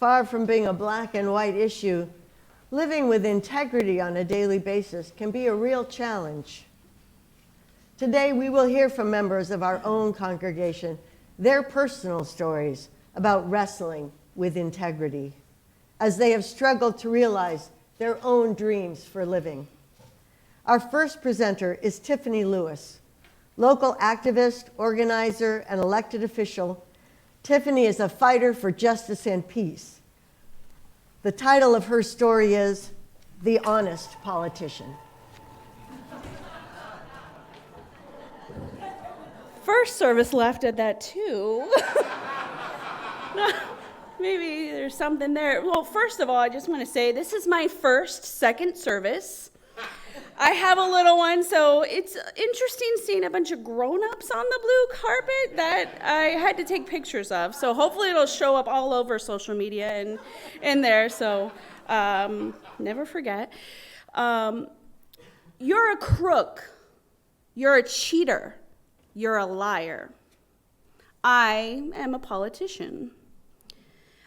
Far from being a black and white issue, living with integrity on a daily basis can be a real challenge. Today, we will hear from members of our own congregation their personal stories about wrestling with integrity as they have struggled to realize their own dreams for living. Our first presenter is Tiffany Lewis, local activist, organizer, and elected official. Tiffany is a fighter for justice and peace. The title of her story is The Honest Politician. First service laughed at that too. Maybe there's something there. Well, first of all, I just want to say this is my second service. I have a little one, so it's interesting seeing a bunch of grown-ups on the blue carpet that I had to take pictures of. So hopefully it'll show up all over social media and in there, so never forget. You're a crook. You're a cheater. You're a liar. I am a politician.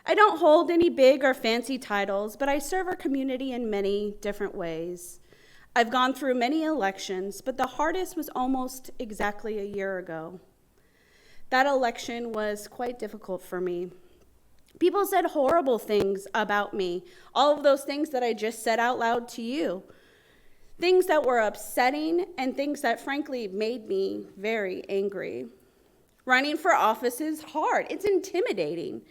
I don't hold any big or fancy titles, but I serve our community in many different ways. I've gone through many elections, but the hardest was almost exactly a year ago. That election was quite difficult for me. People said horrible things about me, all of those things that I just said out loud to you. Things that were upsetting and things that frankly made me very angry. Running for office is hard. It's intimidating.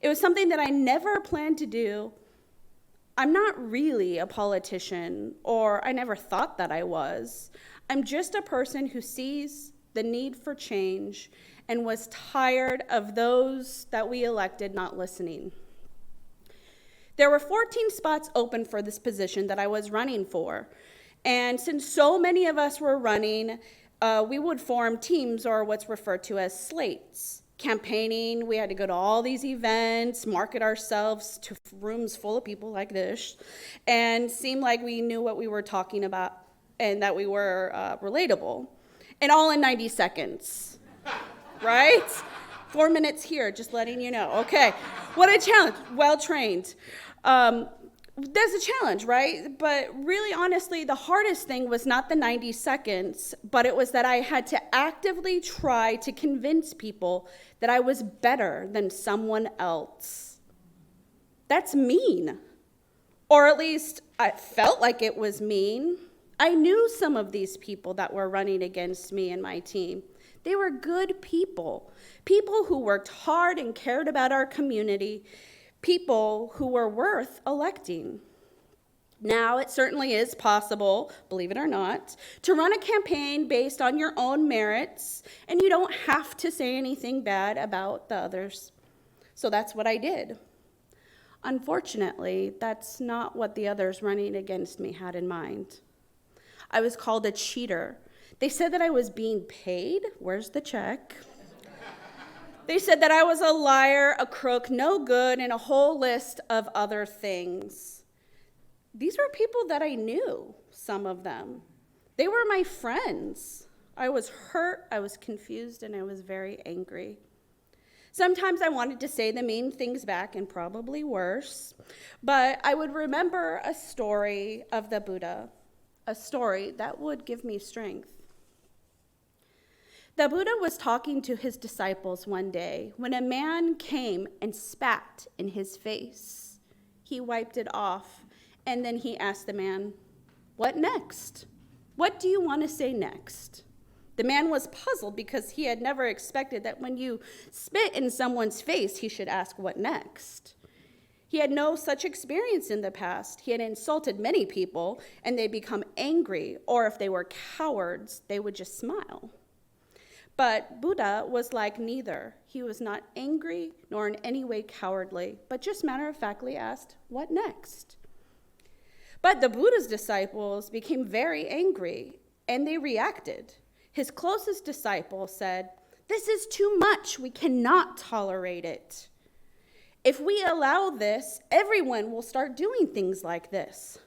It was something that I never planned to do. I'm not really a politician, or I never thought that I was. I'm just a person who sees the need for change and was tired of those that we elected not listening. There were 14 spots open for this position that I was running for. And since so many of us were running, we would form teams, or what's referred to as slates. Campaigning, we had to go to all these events, market ourselves to rooms full of people like this, and seem like we knew what we were talking about and that we were relatable. And all in 90 seconds, right? 4 minutes here, just letting you know. Okay, what a challenge, well-trained. That's a challenge, right? But really, honestly, the hardest thing was not the 90 seconds, but it was that I had to actively try to convince people that I was better than someone else. That's mean. Or at least I felt like it was mean. I knew some of these people that were running against me and my team. They were good people, people who worked hard and cared about our community, people who were worth electing. Now, it certainly is possible, believe it or not, to run a campaign based on your own merits, and you don't have to say anything bad about the others. So that's what I did. Unfortunately, that's not what the others running against me had in mind. I was called a cheater. They said that I was being paid. Where's the check? They said that I was a liar, a crook, no good, and a whole list of other things. These were people that I knew, some of them. They were my friends. I was hurt, I was confused, and I was very angry. Sometimes I wanted to say the mean things back, and probably worse, but I would remember a story of the Buddha, a story that would give me strength. The Buddha was talking to his disciples one day when a man came and spat in his face. He wiped it off, and then he asked the man, "What next? What do you want to say next?" The man was puzzled because he had never expected that when you spit in someone's face, he should ask, "What next?" He had no such experience in the past. He had insulted many people, and they'd become angry, or if they were cowards, they would just smile. But Buddha was like neither. He was not angry nor in any way cowardly, but just matter-of-factly asked, "What next?" But the Buddha's disciples became very angry, and they reacted. His closest disciple said, "This is too much. We cannot tolerate it. If we allow this, everyone will start doing things like this."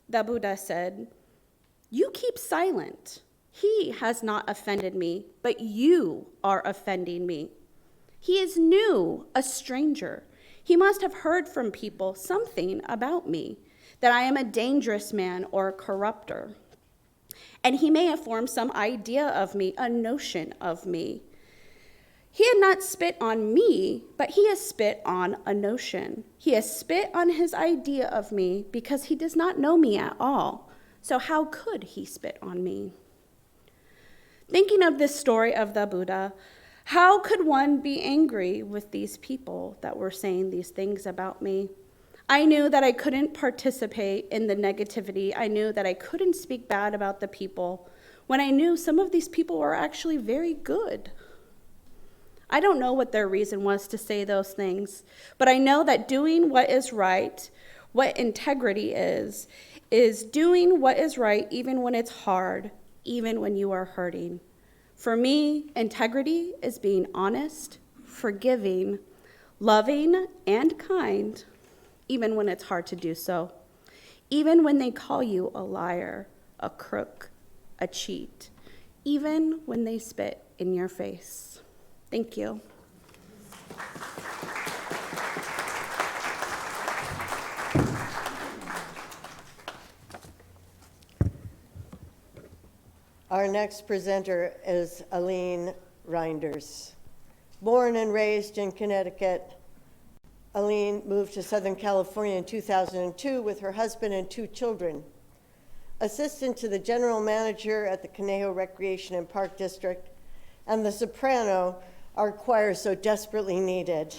The Buddha said, "You keep silent. He has not offended me, but you are offending me. He is new, a stranger. He must have heard from people something about me, that I am a dangerous man or a corrupter. And he may have formed some idea of me, a notion of me. He had not spit on me, but he has spit on a notion. He has spit on his idea of me because he does not know me at all. So how could he spit on me? Thinking of this story of the Buddha, how could one be angry with these people that were saying these things about me? I knew that I couldn't participate in the negativity. I knew that I couldn't speak bad about the people when I knew some of these people were actually very good. I don't know what their reason was to say those things, but I know that doing what is right, what integrity is doing what is right even when it's hard, even when you are hurting. For me, integrity is being honest, forgiving, loving, and kind, even when it's hard to do so, even when they call you a liar, a crook, a cheat, even when they spit in your face. Thank you. Our next presenter is Allie Reynolds. Born and raised in Connecticut, Allie moved to Southern California in 2002 with her husband and 2 children. Assistant to the general manager at the Conejo Recreation and Park District, and the soprano our choir so desperately needed.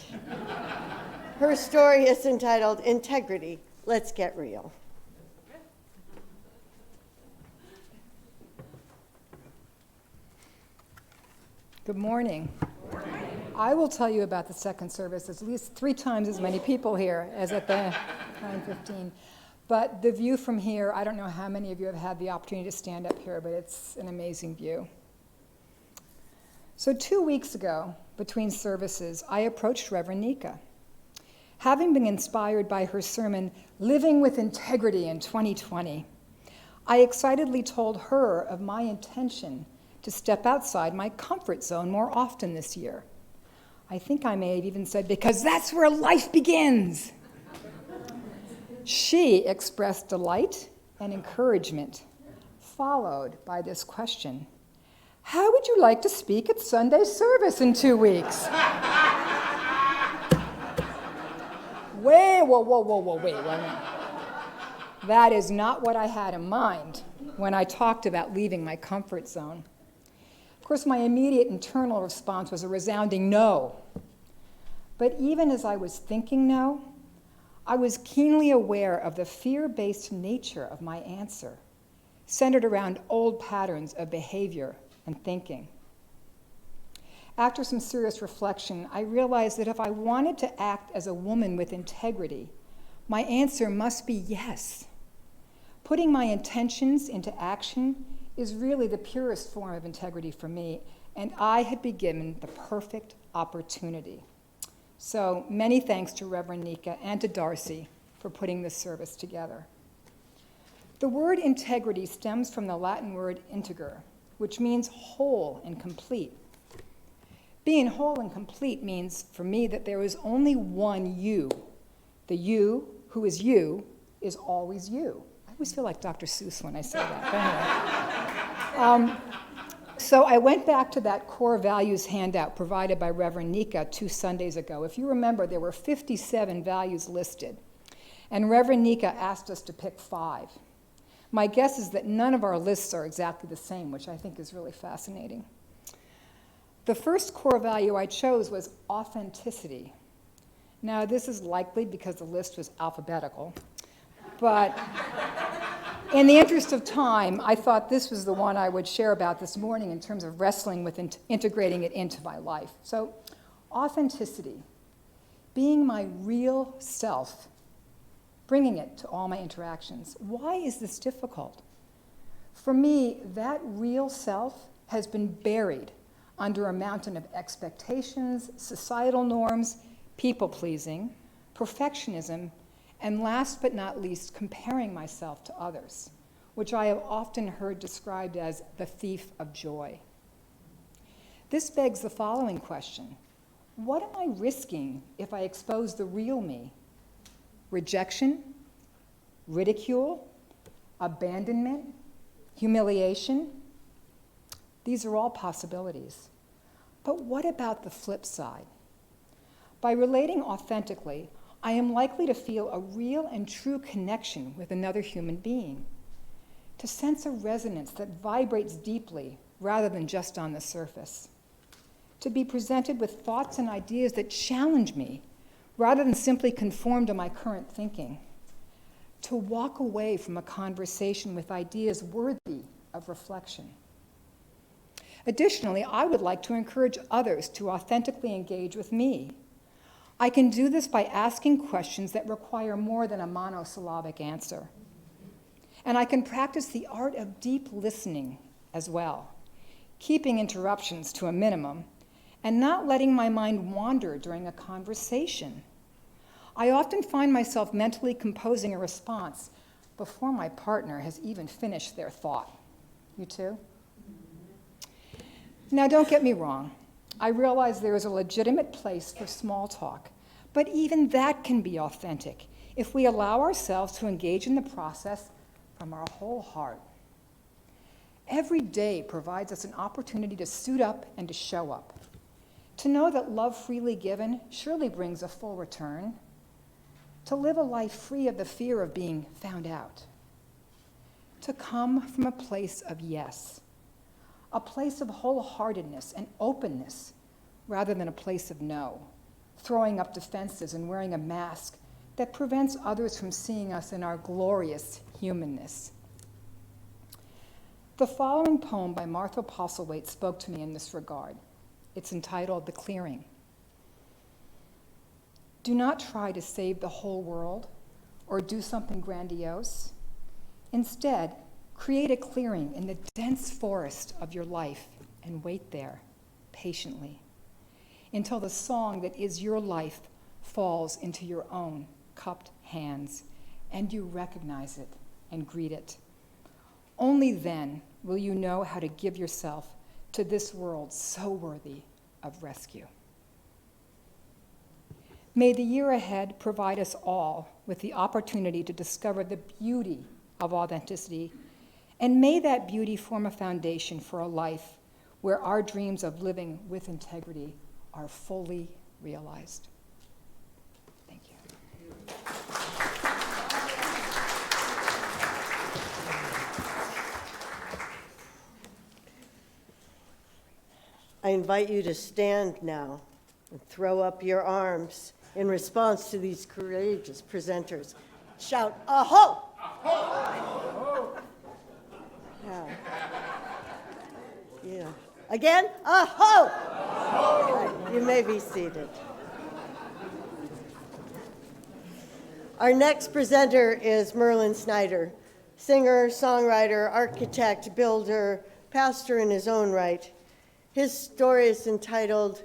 Her story is entitled Integrity, Let's Get Real. Good morning. I will tell you about the second service. There's at least 3 times as many people here as at the 9:15. But the view from here, I don't know how many of you have had the opportunity to stand up here, but it's an amazing view. So 2 weeks ago, between services, I approached Reverend Nika. Having been inspired by her sermon, Living with Integrity in 2020, I excitedly told her of my intention to step outside my comfort zone more often this year. I think I may have even said, because that's where life begins. She expressed delight and encouragement, followed by this question: how would you like to speak at Sunday service in 2 weeks? Wait a minute. That is not what I had in mind when I talked about leaving my comfort zone. Of course, my immediate internal response was a resounding no. But even as I was thinking no, I was keenly aware of the fear-based nature of my answer, centered around old patterns of behavior and thinking. After some serious reflection, I realized that if I wanted to act as a woman with integrity, my answer must be yes. Putting my intentions into action is really the purest form of integrity for me, and I had been given the perfect opportunity. So many thanks to Reverend Nika and to Darcy for putting this service together. The word integrity stems from the Latin word integer, which means whole and complete. Being whole and complete means, for me, that there is only one you. The you who is you is always you. I always feel like Dr. Seuss when I say that. Anyway. So I went back to that core values handout provided by Reverend Nika 2 Sundays ago. If you remember, there were 57 values listed, and Reverend Nika asked us to pick 5. My guess is that none of our lists are exactly the same, which I think is really fascinating. The first core value I chose was authenticity. Now, this is likely because the list was alphabetical, but in the interest of time, I thought this was the one I would share about this morning in terms of wrestling with integrating it into my life. So, authenticity, being my real self, bringing it to all my interactions. Why is this difficult? For me, that real self has been buried under a mountain of expectations, societal norms, people-pleasing, perfectionism, and last but not least, comparing myself to others, which I have often heard described as the thief of joy. This begs the following question: What am I risking if I expose the real me? Rejection, ridicule, abandonment, humiliation? These are all possibilities. But what about the flip side? By relating authentically, I am likely to feel a real and true connection with another human being, to sense a resonance that vibrates deeply rather than just on the surface, to be presented with thoughts and ideas that challenge me rather than simply conform to my current thinking, to walk away from a conversation with ideas worthy of reflection. Additionally, I would like to encourage others to authentically engage with me. I can do this by asking questions that require more than a monosyllabic answer. And I can practice the art of deep listening as well, keeping interruptions to a minimum and not letting my mind wander during a conversation. I often find myself mentally composing a response before my partner has even finished their thought. You too? Now, don't get me wrong. I realize there is a legitimate place for small talk, but even that can be authentic if we allow ourselves to engage in the process from our whole heart. Every day provides us an opportunity to suit up and to show up, to know that love freely given surely brings a full return, to live a life free of the fear of being found out, to come from a place of yes, a place of wholeheartedness and openness rather than a place of no, throwing up defenses and wearing a mask that prevents others from seeing us in our glorious humanness. The following poem by Martha Postlethwaite spoke to me in this regard. It's entitled The Clearing. Do not try to save the whole world or do something grandiose. Instead, create a clearing in the dense forest of your life and wait there patiently until the song that is your life falls into your own cupped hands and you recognize it and greet it. Only then will you know how to give yourself to this world so worthy of rescue. May the year ahead provide us all with the opportunity to discover the beauty of authenticity, and may that beauty form a foundation for a life where our dreams of living with integrity are fully realized. Thank you. I invite you to stand now and throw up your arms in response to these courageous presenters. Shout, "Aho!" Aho! Yeah. Again, "Aho!" Aho! Right, you may be seated. Our next presenter is Merlin Schneider, singer, songwriter, architect, builder, pastor in his own right. His story is entitled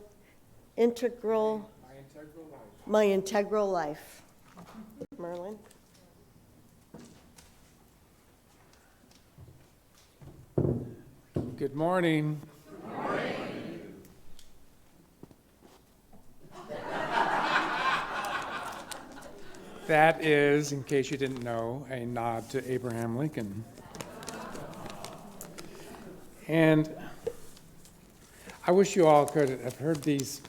My Integral Life. Merlin. Good morning. Good morning. That is, in case you didn't know, a nod to Abraham Lincoln. And I wish you all could have heard these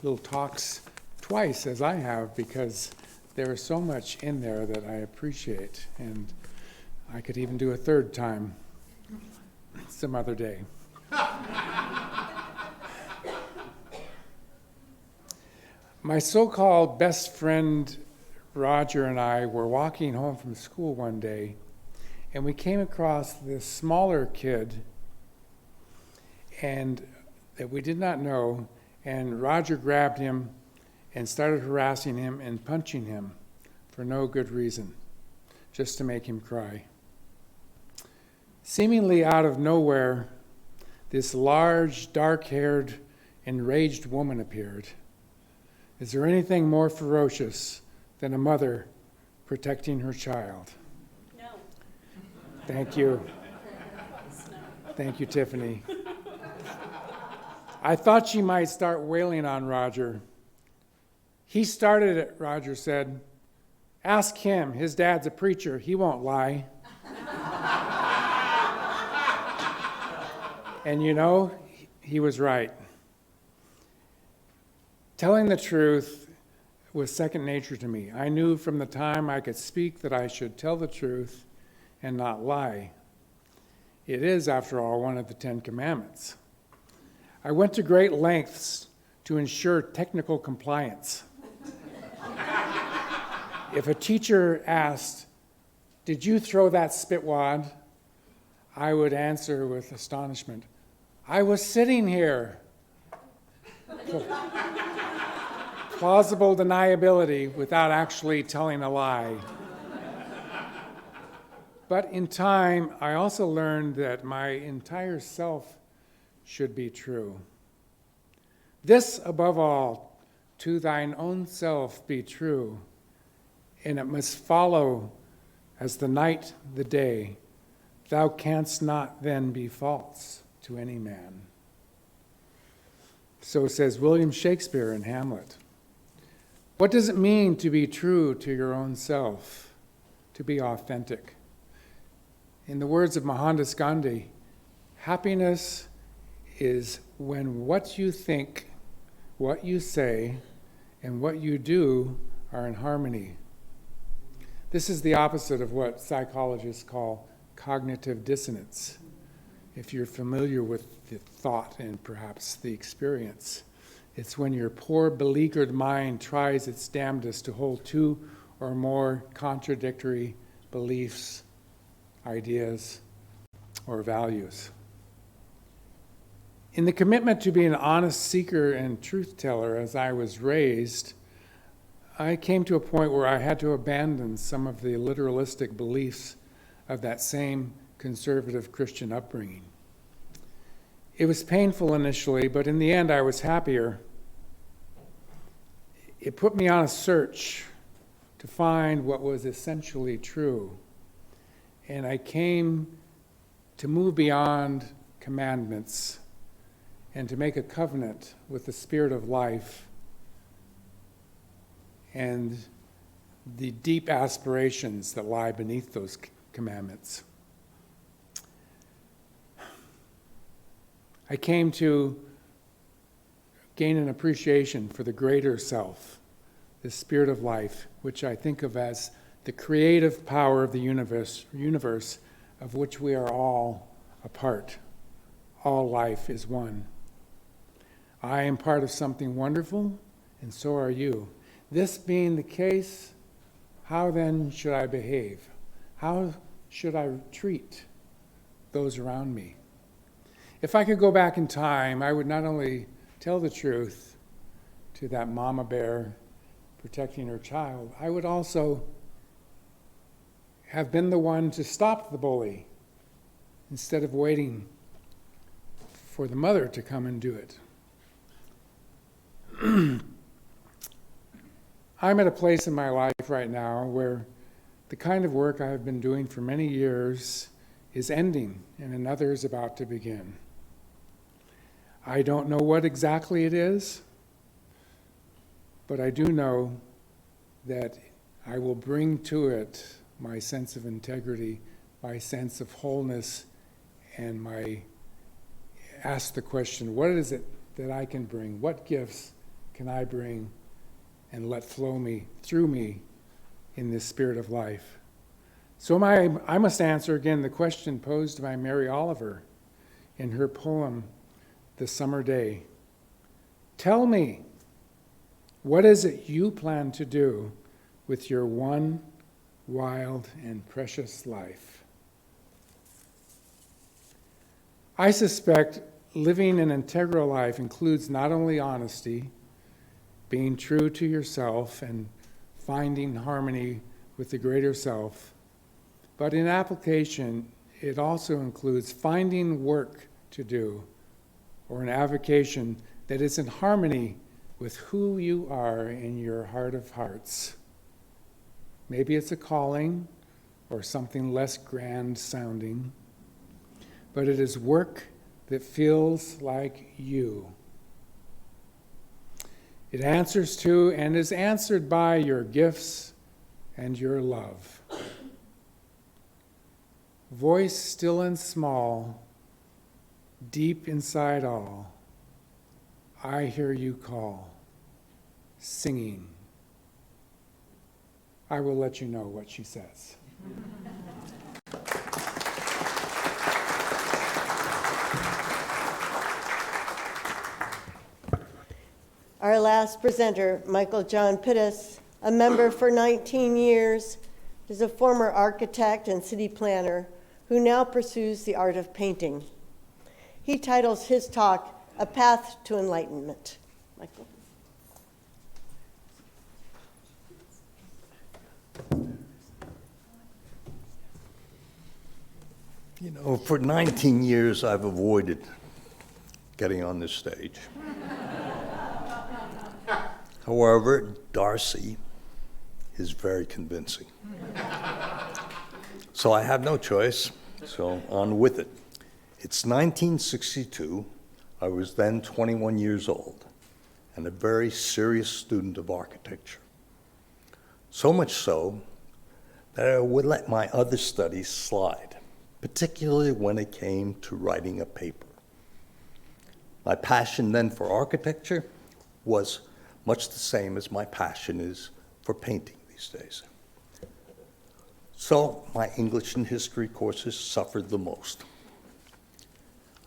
little talks twice, as I have, because there is so much in there that I appreciate, and I could even do a third time some other day. My so-called best friend Roger and I were walking home from school one day, and we came across this smaller kid and that we did not know, and Roger grabbed him and started harassing him and punching him for no good reason, just to make him cry. Seemingly out of nowhere, this large, dark-haired, enraged woman appeared. Is there anything more ferocious than a mother protecting her child? No. Thank you. Thank you, Tiffany. I thought she might start wailing on Roger. He started it, Roger said. Ask him. His dad's a preacher. He won't lie. And you know, he was right. Telling the truth was second nature to me. I knew from the time I could speak that I should tell the truth and not lie. It is, after all, one of the 10 Commandments. I went to great lengths to ensure technical compliance. If a teacher asked, "Did you throw that spitwad?" I would answer with astonishment, "I was sitting here." Plausible deniability without actually telling a lie. But in time, I also learned that my entire self should be true. This, above all, to thine own self be true, and it must follow as the night the day. Thou canst not then be false to any man. So says William Shakespeare in Hamlet. What does it mean to be true to your own self, to be authentic? In the words of Mohandas Gandhi, happiness is when what you think, what you say, and what you do are in harmony. This is the opposite of what psychologists call cognitive dissonance, if you're familiar with the thought and perhaps the experience. It's when your poor, beleaguered mind tries its damnedest to hold two or more contradictory beliefs, ideas, or values. In the commitment to be an honest seeker and truth teller as I was raised, I came to a point where I had to abandon some of the literalistic beliefs of that same conservative Christian upbringing. It was painful initially, but in the end I was happier. It put me on a search to find what was essentially true. And I came to move beyond commandments and to make a covenant with the Spirit of life and the deep aspirations that lie beneath those commandments. I came to gain an appreciation for the greater self, the Spirit of life, which I think of as the creative power of the universe of which we are all a part. All life is one. I am part of something wonderful, and so are you. This being the case, how then should I behave? How should I treat those around me? If I could go back in time, I would not only tell the truth to that mama bear protecting her child, I would also have been the one to stop the bully instead of waiting for the mother to come and do it. I'm at a place in my life right now where the kind of work I have been doing for many years is ending and another is about to begin. I don't know what exactly it is, but I do know that I will bring to it my sense of integrity, my sense of wholeness, and ask the question, what is it that I can bring? What gifts can I bring and let flow through me in this spirit of life? So I must answer again the question posed by Mary Oliver in her poem, The Summer Day. Tell me, what is it you plan to do with your one wild and precious life? I suspect living an integral life includes not only honesty, being true to yourself and finding harmony with the greater self, but in application, it also includes finding work to do or an avocation that is in harmony with who you are in your heart of hearts. Maybe it's a calling or something less grand sounding, but it is work that feels like you, It answers to and is answered by your gifts and your love. Voice still and small, deep inside all, I hear you call, singing. I will let you know what she says. Our last presenter, Michael John Pettis, a member for 19 years, is a former architect and city planner who now pursues the art of painting. He titles his talk, A Path to Enlightenment. Michael. You know, for 19 years, I've avoided getting on this stage. However, Darcy is very convincing. So I have no choice, so on with it. It's 1962. I was then 21 years old and a very serious student of architecture. So much so that I would let my other studies slide, particularly when it came to writing a paper. My passion then for architecture was much the same as my passion is for painting these days. So my English and history courses suffered the most.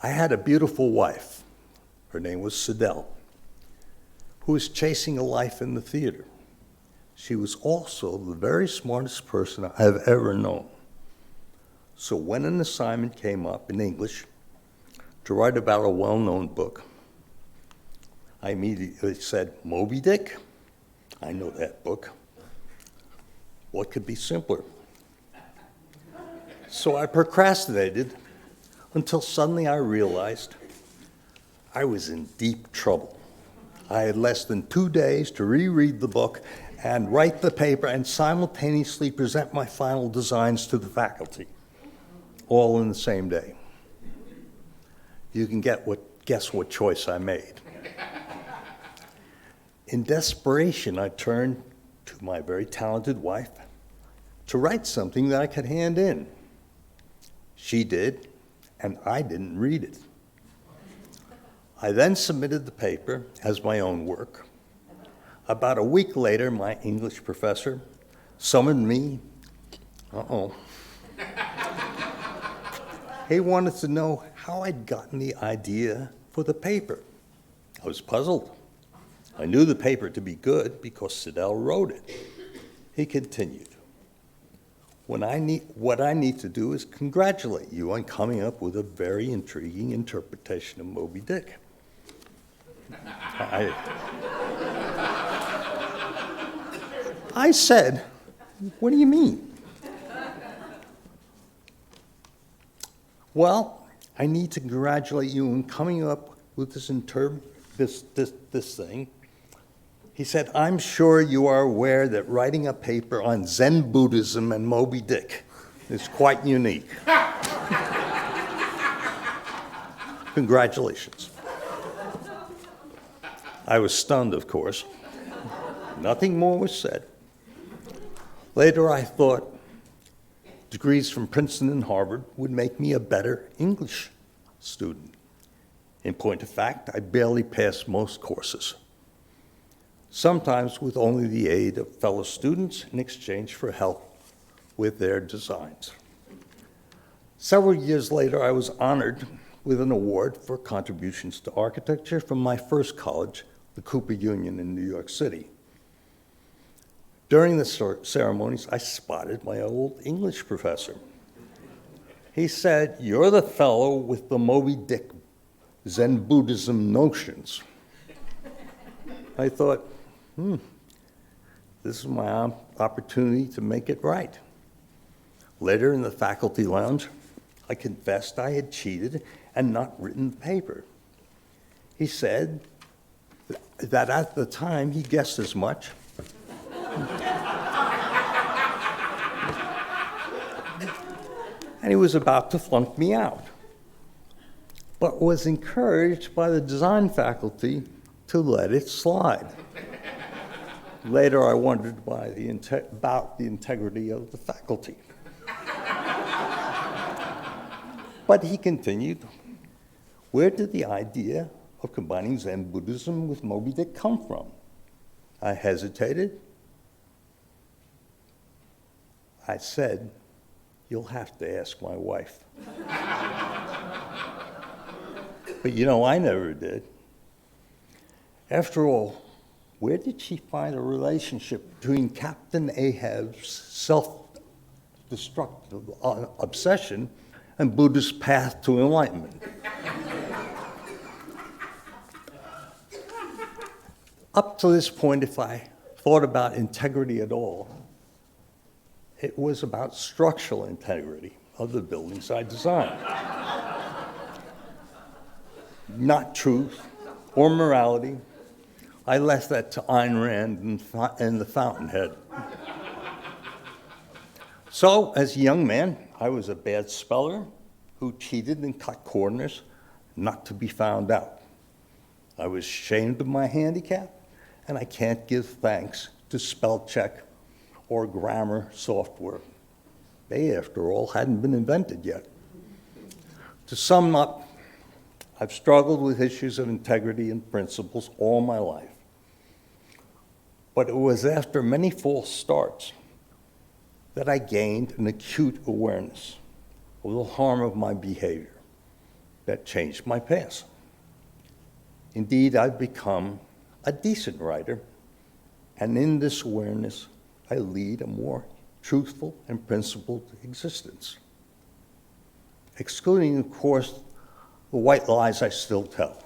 I had a beautiful wife. Her name was Sidel, who was chasing a life in the theater. She was also the very smartest person I've ever known. So when an assignment came up in English to write about a well-known book, I immediately said, Moby Dick? I know that book. What could be simpler? So I procrastinated until suddenly I realized I was in deep trouble. I had less than 2 days to reread the book and write the paper and simultaneously present my final designs to the faculty, all in the same day. You can guess what choice I made. In desperation, I turned to my very talented wife to write something that I could hand in. She did, and I didn't read it. I then submitted the paper as my own work. About a week later, my English professor summoned me. He wanted to know how I'd gotten the idea for the paper. I was puzzled. I knew the paper to be good because Sidel wrote it. He continued, what I need to do is congratulate you on coming up with a very intriguing interpretation of Moby Dick. I said, what do you mean? Well, I need to congratulate you on coming up with this thing. He said, I'm sure you are aware that writing a paper on Zen Buddhism and Moby Dick is quite unique. Congratulations. I was stunned, of course. Nothing more was said. Later, I thought degrees from Princeton and Harvard would make me a better English student. In point of fact, I barely passed most courses, sometimes with only the aid of fellow students in exchange for help with their designs. Several years later, I was honored with an award for contributions to architecture from my first college, the Cooper Union in New York City. During the ceremonies, I spotted my old English professor. He said, you're the fellow with the Moby Dick Zen Buddhism notions. I thought, this is my opportunity to make it right. Later in the faculty lounge, I confessed I had cheated and not written the paper. He said that at the time he guessed as much. And he was about to flunk me out, but was encouraged by the design faculty to let it slide. Later, I wondered about the integrity of the faculty. But he continued, where did the idea of combining Zen Buddhism with Moby Dick come from? I hesitated. I said, you'll have to ask my wife. But you know, I never did. After all, where did she find a relationship between Captain Ahab's self-destructive obsession and Buddha's path to enlightenment? Up to this point, if I thought about integrity at all, it was about structural integrity of the buildings I designed. Not truth or morality. I left that to Ayn Rand and the Fountainhead. So, as a young man, I was a bad speller who cheated and cut corners not to be found out. I was ashamed of my handicap, and I can't give thanks to spell check or grammar software. They, after all, hadn't been invented yet. To sum up, I've struggled with issues of integrity and principles all my life. But it was after many false starts that I gained an acute awareness of the harm of my behavior that changed my path. Indeed, I've become a decent writer, and in this awareness, I lead a more truthful and principled existence, excluding, of course, the white lies I still tell.